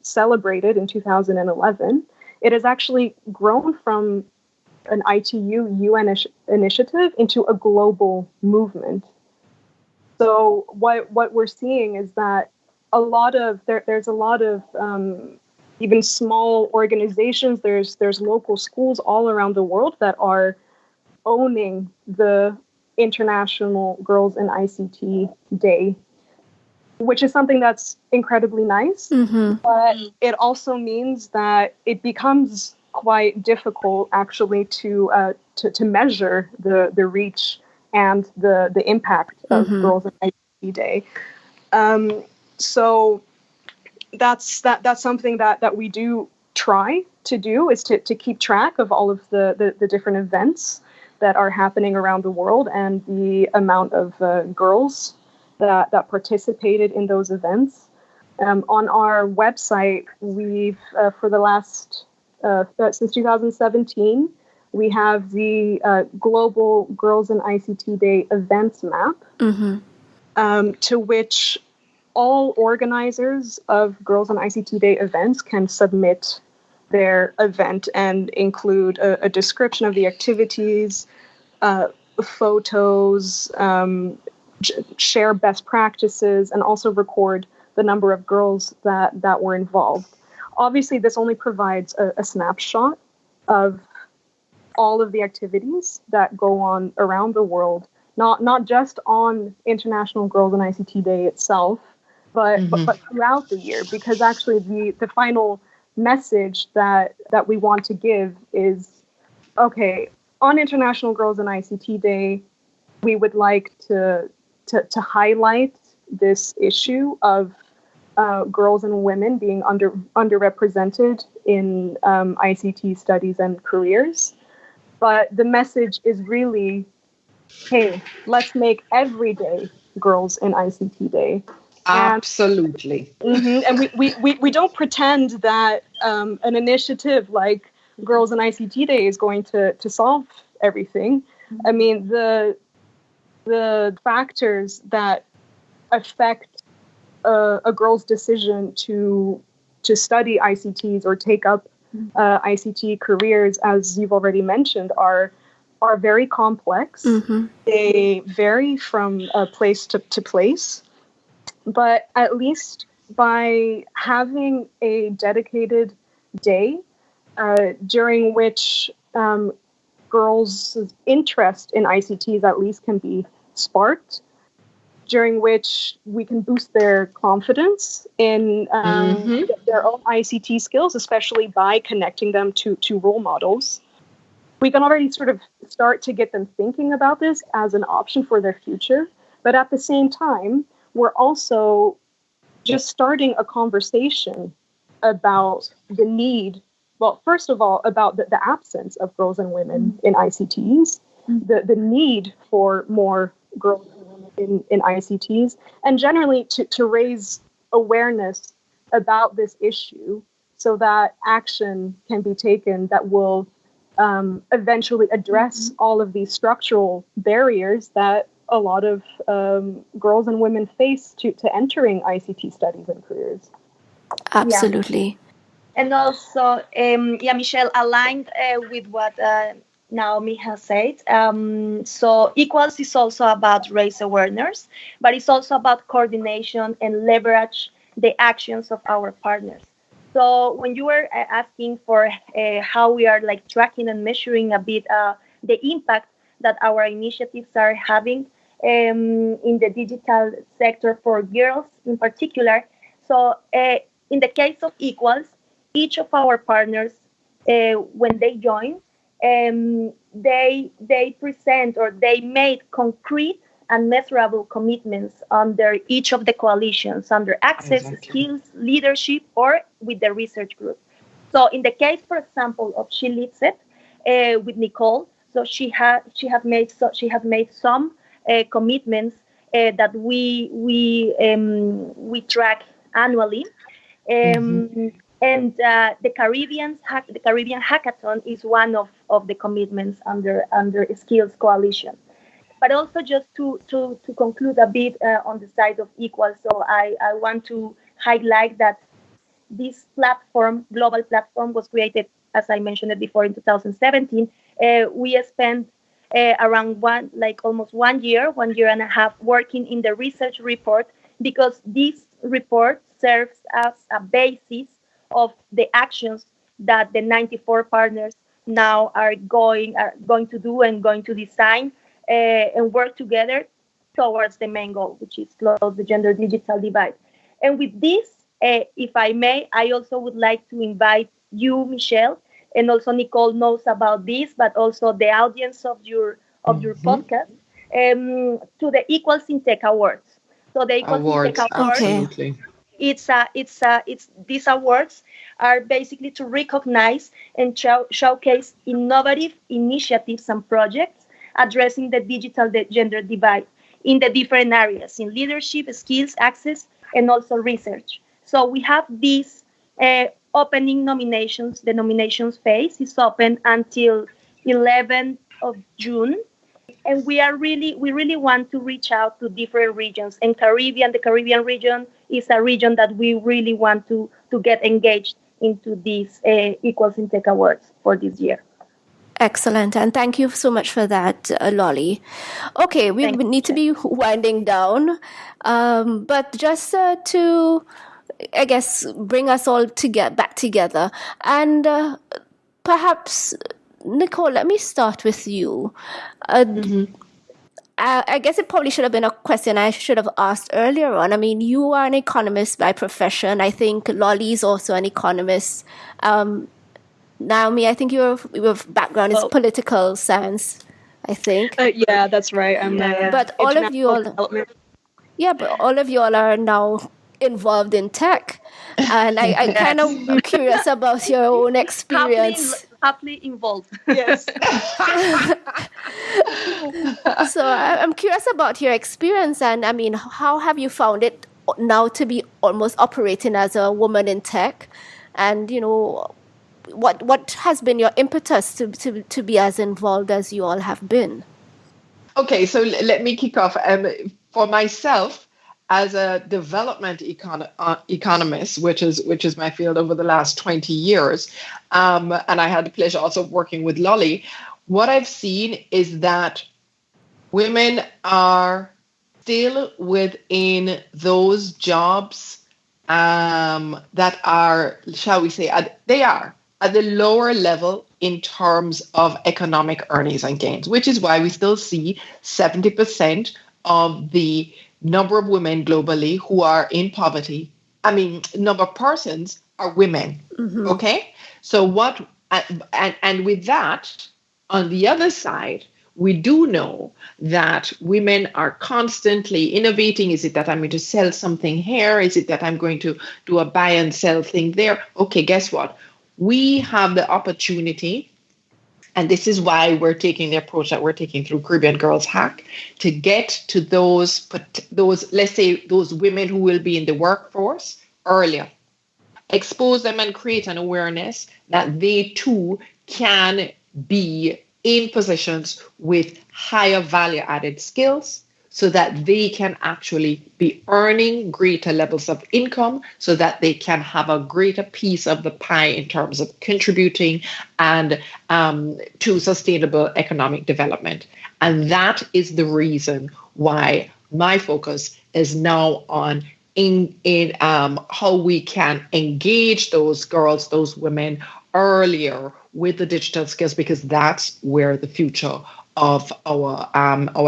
celebrated in 2011, it has actually grown from an ITU UN initiative into a global movement. So what we're seeing is that there's a lot of even small organizations, there's local schools all around the world that are owning the International Girls in ICT Day, which is something that's incredibly nice. But it also means that it becomes quite difficult actually to measure the reach and the impact of Girls in ICT Day. So that's something that we do try to do, is to keep track of all of the different events that are happening around the world and the amount of girls that participated in those events. On our website, we've for the last since 2017, we have the Global Girls in ICT Day events map, to which all organizers of Girls in ICT Day events can submit their event and include a description of the activities, photos, share best practices, and also record the number of girls that were involved. Obviously, this only provides a snapshot of all of the activities that go on around the world, not just on International Girls in ICT Day itself, but throughout the year, because actually the final message that we want to give is, okay, on International Girls in ICT Day, we would like to highlight this issue of girls and women being underrepresented in ICT studies and careers. But the message is really, hey, let's make every day Girls in ICT Day. Absolutely. And we don't pretend that an initiative like Girls in ICT Day is going to solve everything. I mean, the factors that affect a girl's decision to study ICTs or take up ICT careers, as you've already mentioned, are very complex. They vary from place to place. But at least by having a dedicated day during which girls' interest in ICTs at least can be sparked, during which we can boost their confidence in their own ICT skills, especially by connecting them to role models, we can already sort of start to get them thinking about this as an option for their future. But at the same time, we're also just starting a conversation about the need, well, first of all, about the absence of girls and women in ICTs, the need for more girls and women in ICTs, and generally to raise awareness about this issue so that action can be taken that will eventually address all of these structural barriers that a lot of girls and women face to entering ICT studies and careers. Absolutely. Yeah. And also, Michelle, aligned with what Naomi has said. So Equals is also about raise awareness, but it's also about coordination and leverage the actions of our partners. So when you were asking for how we are like tracking and measuring a bit the impact that our initiatives are having in the digital sector for girls in particular. So in the case of Equals, each of our partners, when they join, they present or they made concrete and measurable commitments under each of the coalitions, under access, skills, leadership, or with the research group. So in the case, for example, of She Leads It, with Nicole. So she has made some commitments that we track annually. And the Caribbean Hackathon is one of the commitments under Skills Coalition. But also just to conclude a bit on the side of Equal, so I want to highlight that this global platform, was created, as I mentioned it before, in 2017. We spent around almost 1 year and a half working in the research report, because this report serves as a basis of the actions that the 94 partners now are going to do and going to design and work together towards the main goal, which is close the gender digital divide. And with this, if I may, I also would like to invite you, Michelle, and also Nicole knows about this, but also the audience of your podcast, to the Equals in Tech Awards. So the Equals in Tech Awards, absolutely. It's these awards are basically to recognize and showcase innovative initiatives and projects addressing the digital gender divide in the different areas, in leadership, skills, access, and also research. So we have these opening nominations. The nominations phase is open until 11th of June. And we really want to reach out to different regions. And the Caribbean region is a region that we really want to get engaged into these Equals in Tech Awards for this year. Excellent. And thank you so much for that, Loly. Okay, we need to be winding down. But just to, I guess, bring us all back together. And perhaps, Nicole, let me start with you. I guess it probably should have been a question I should have asked earlier on. I mean, you are an economist by profession. I think Loly is also an economist. Naomi, I think your background is political science, I think. Yeah, that's right. But all of you all are now involved in tech. And I kind of am curious about your own experience. Happily involved. Yes. So I'm curious about your experience, and I mean, how have you found it now to be almost operating as a woman in tech? And, you know, what has been your impetus to be as involved as you all have been? Okay, so let me kick off. For myself, as a development economist, which is my field over the last 20 years, and I had the pleasure also of working with Loly, what I've seen is that women are still within those jobs that are, shall we say, they are at the lower level in terms of economic earnings and gains, which is why we still see 70% of the number of women globally who are in poverty. I mean, number of persons are women. Okay? So and with that, on the other side, we do know that women are constantly innovating. Is it that I'm going to sell something here? Is it that I'm going to do a buy and sell thing there? Okay, guess what? We have the opportunity, and this is why we're taking the approach that we're taking through Caribbean.Girls.Hack, to get to those, let's say, those women who will be in the workforce earlier. Expose them and create an awareness that they too can be in positions with higher value added skills, so that they can actually be earning greater levels of income, so that they can have a greater piece of the pie in terms of contributing and to sustainable economic development. And that is the reason why my focus is now on in how we can engage those girls, those women earlier with the digital skills, because that's where the future of our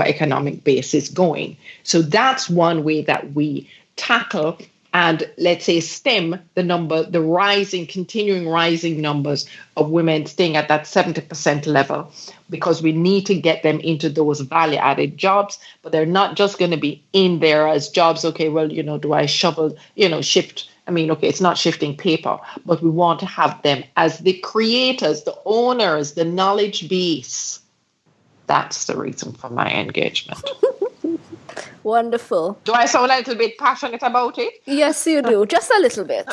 economic base is going. So that's one way that we tackle and, let's say, stem the continuing rising numbers of women staying at that 70% level, because we need to get them into those value added jobs. But they're not just going to be in there as jobs. Okay, well, do I shift I mean, okay, it's not shifting paper, but we want to have them as the creators, the owners, the knowledge base. That's the reason for my engagement. Wonderful. Do I sound a little bit passionate about it? Yes, you do. Just a little bit.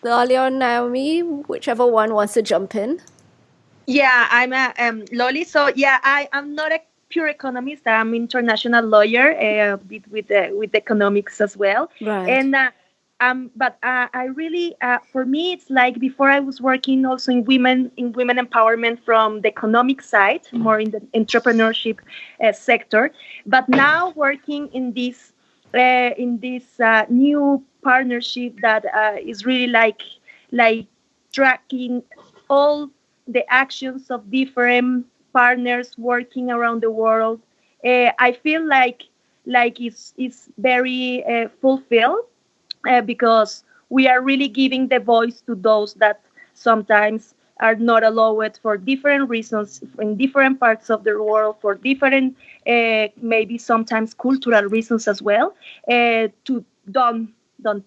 Loly or Naomi, whichever one wants to jump in. Yeah, I'm Loly. So yeah, I'm not a pure economist. I'm international lawyer with economics as well. Right. And but I really, for me, it's like before I was working also in women empowerment from the economic side, more in the entrepreneurship sector. But now working in this new partnership that is really like tracking all the actions of different partners working around the world. I feel like it's very fulfilled. Because we are really giving the voice to those that sometimes are not allowed for different reasons in different parts of the world, for different, maybe sometimes cultural reasons as well, to don't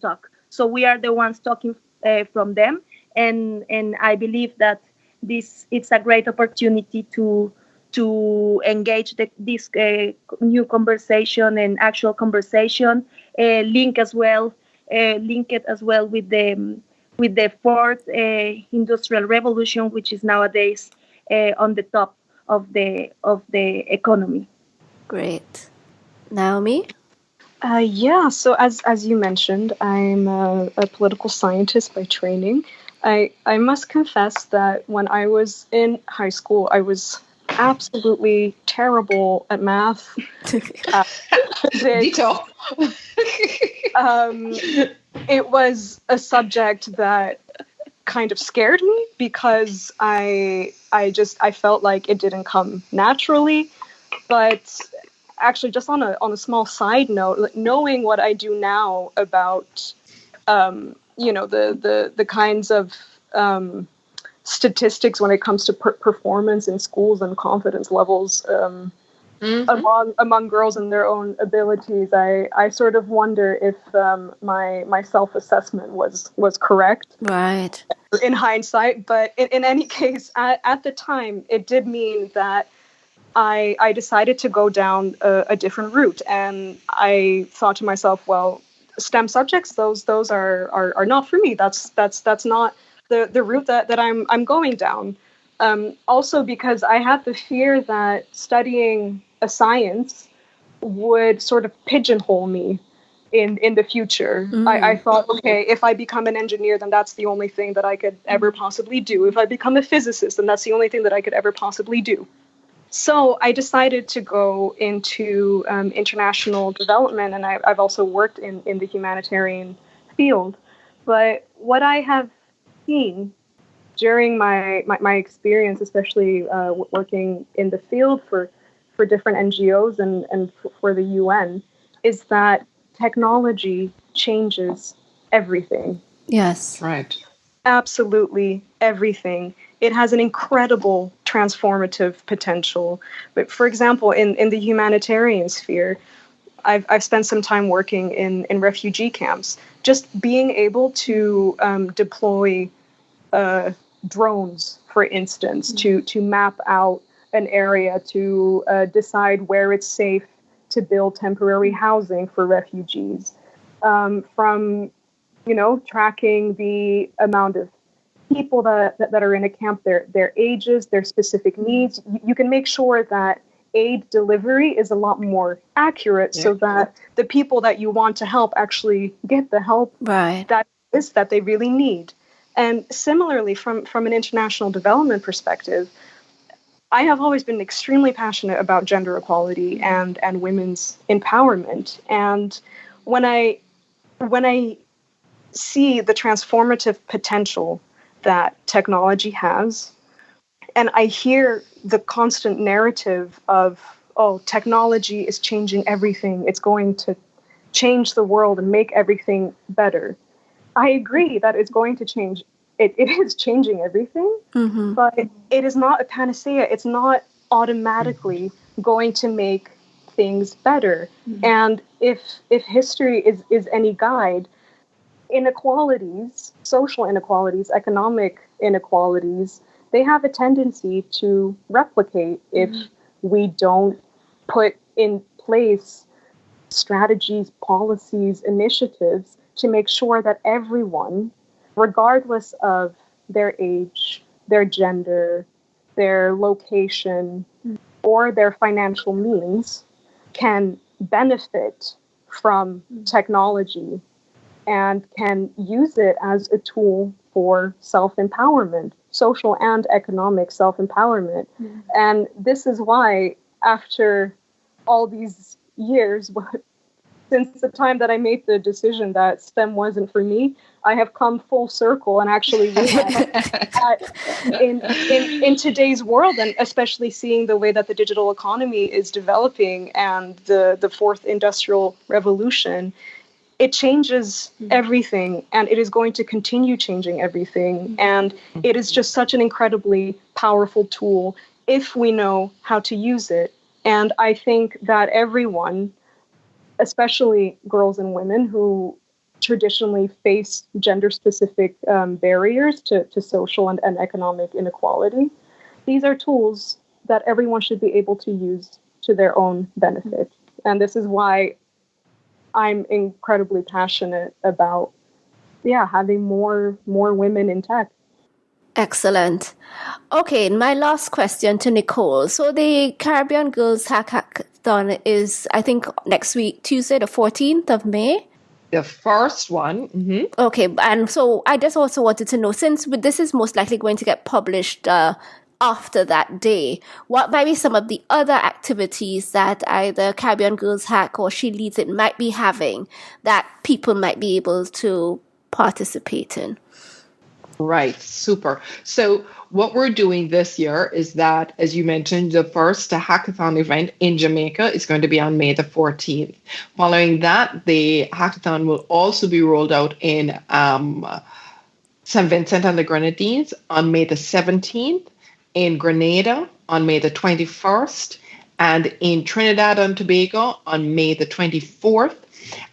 talk. So we are the ones talking from them, and I believe that it's a great opportunity to engage this new conversation and actual conversation, link it as well with the fourth industrial revolution, which is nowadays on the top of the economy. Great. Naomi? Yeah, so as you mentioned, I'm a political scientist by training. I must confess that when I was in high school, I was absolutely terrible at math. Dito. It was a subject that kind of scared me because I felt like it didn't come naturally. But actually, just on a small side note, knowing what I do now about the kinds of statistics when it comes to performance in schools and confidence levels among girls and their own abilities, I sort of wonder if my self-assessment was correct. Right. In hindsight, but in any case, at the time, it did mean that I decided to go down a different route, and I thought to myself, well, STEM subjects, those are not for me. That's not the route that I'm going down. Also because I had the fear that studying a science would sort of pigeonhole me in the future. I thought, okay, if I become an engineer, then that's the only thing that I could ever possibly do. If I become a physicist, then that's the only thing that I could ever possibly do. So I decided to go into international development, and I've also worked in the humanitarian field. But what I have seen during my experience, especially working in the field for different NGOs and for the UN, is that technology changes everything. Yes. Right. Absolutely everything. It has an incredible transformative potential. But for example, in the humanitarian sphere, I've spent some time working in refugee camps. Just being able to deploy drones, for instance, to map out an area, to decide where it's safe to build temporary housing for refugees, from tracking the amount of people that are in a camp, their ages, their specific needs. You can make sure that aid delivery is a lot more accurate, so that the people that you want to help actually get the help that they really need. And similarly, from an international development perspective, I have always been extremely passionate about gender equality and women's empowerment. And when I see the transformative potential that technology has, and I hear the constant narrative of, oh, technology is changing everything, it's going to change the world and make everything better. I agree that it's going to change. It is changing everything, but it is not a panacea. It's not automatically going to make things better. And if history is any guide, inequalities, social inequalities, economic inequalities, they have a tendency to replicate if we don't put in place strategies, policies, initiatives to make sure that everyone, regardless of their age, their gender, their location, or their financial means, can benefit from technology and can use it as a tool for self-empowerment, social and economic self-empowerment. And this is why, after all these years, since the time that I made the decision that STEM wasn't for me, I have come full circle and actually realized that in today's world, and especially seeing the way that the digital economy is developing and the fourth industrial revolution, it changes everything, and it is going to continue changing everything. And it is just such an incredibly powerful tool if we know how to use it. And I think that everyone, especially girls and women who traditionally face gender-specific barriers to social and economic inequality, these are tools that everyone should be able to use to their own benefit. And this is why I'm incredibly passionate about, having more women in tech. Excellent. Okay, my last question to Nicole. So the Caribbean.Girls.Hack hackathon is, I think, next week, Tuesday, the 14th of May. The first one. Okay, and so I just also wanted to know, since this is most likely going to get published after that day, what might be some of the other activities that either Caribbean.Girls.Hack or She Leads It might be having that people might be able to participate in? Right. Super. So what we're doing this year is that, as you mentioned, the first hackathon event in Jamaica is going to be on May the 14th. Following that, the hackathon will also be rolled out in St. Vincent and the Grenadines on May the 17th, in Grenada on May the 21st, and in Trinidad and Tobago on May the 24th.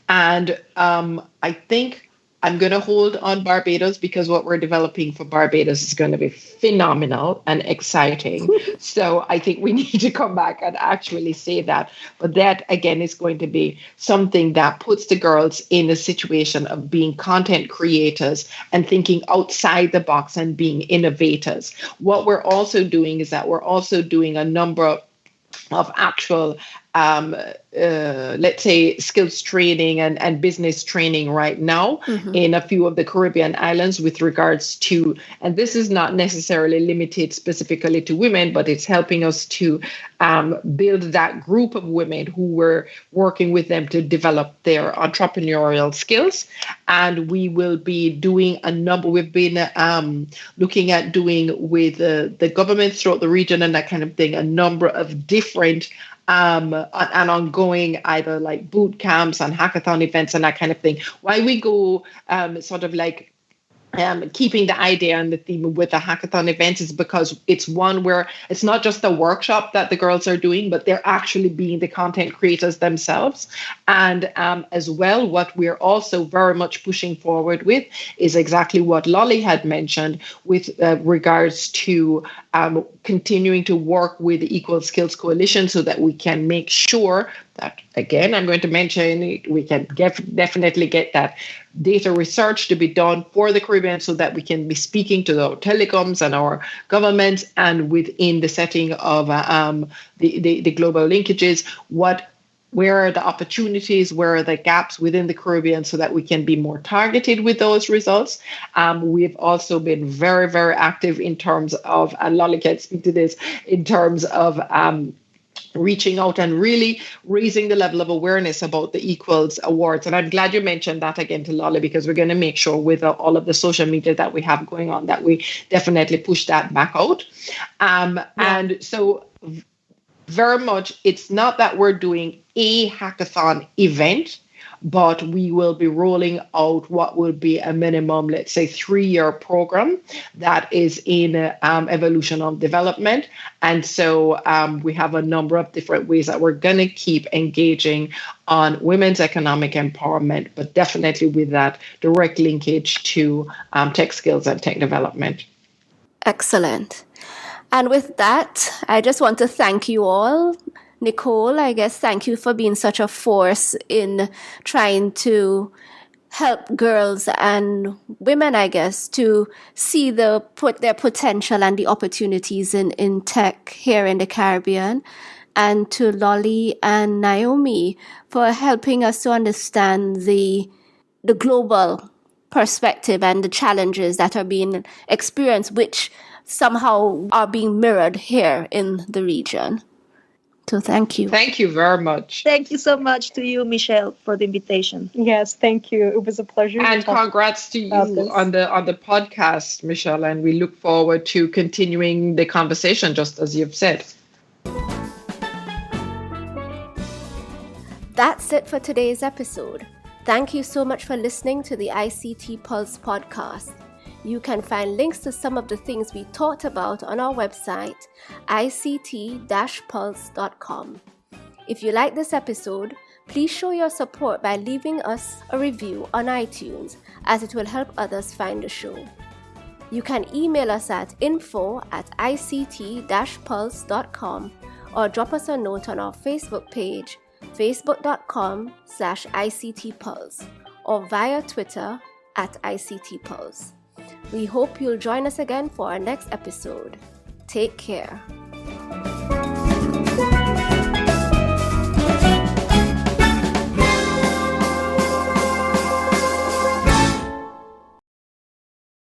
And I think I'm going to hold on Barbados because what we're developing for Barbados is going to be phenomenal and exciting. So I think we need to come back and actually say that. But that, again, is going to be something that puts the girls in a situation of being content creators and thinking outside the box and being innovators. What we're also doing is that we're also doing a number of actual let's say skills training and business training right now in a few of the Caribbean islands with regards to, and this is not necessarily limited specifically to women, but it's helping us to build that group of women who were working with them to develop their entrepreneurial skills. And we will be doing a number, we've been looking at doing with the governments throughout the region and that kind of thing, a number of different and ongoing either like boot camps and hackathon events and that kind of thing. Why we go sort of like keeping the idea and the theme with the hackathon events is because it's one where it's not just the workshop that the girls are doing, but they're actually being the content creators themselves. And as well, what we're also very much pushing forward with is exactly what Loly had mentioned with regards to continuing to work with the Equal Skills Coalition so that we can make sure that, again, I'm going to mention it, we can definitely get that data research to be done for the Caribbean so that we can be speaking to our telecoms and our governments and within the setting of the global linkages, where are the opportunities, where are the gaps within the Caribbean so that we can be more targeted with those results. We've also been very, very active in terms of, and Loly can speak to this, in terms of reaching out and really raising the level of awareness about the Equals Awards. And I'm glad you mentioned that again to Loly, because we're going to make sure with all of the social media that we have going on that we definitely push that back out. And so very much, it's not that we're doing a hackathon event, but we will be rolling out what will be a minimum, let's say, 3-year program that is in evolution of development. And so we have a number of different ways that we're going to keep engaging on women's economic empowerment, but definitely with that direct linkage to tech skills and tech development. Excellent. And with that, I just want to thank you all. Nicole, I guess thank you for being such a force in trying to help girls and women, I guess, to see their potential and the opportunities in tech here in the Caribbean. And to Loly and Naomi for helping us to understand the global perspective and the challenges that are being experienced, which somehow are being mirrored here in the region. So thank you. Thank you very much. Thank you so much to you, Michelle, for the invitation. Yes, thank you. It was a pleasure. And congrats to you on the podcast, Michelle. And we look forward to continuing the conversation, just as you've said. That's it for today's episode. Thank you so much for listening to the ICT Pulse podcast. You can find links to some of the things we talked about on our website, ict-pulse.com. If you like this episode, please show your support by leaving us a review on iTunes, as it will help others find the show. You can email us at info@ict-pulse.com or drop us a note on our Facebook page, facebook.com/ICTPulse, or via Twitter @ICTPulse. We hope you'll join us again for our next episode. Take care.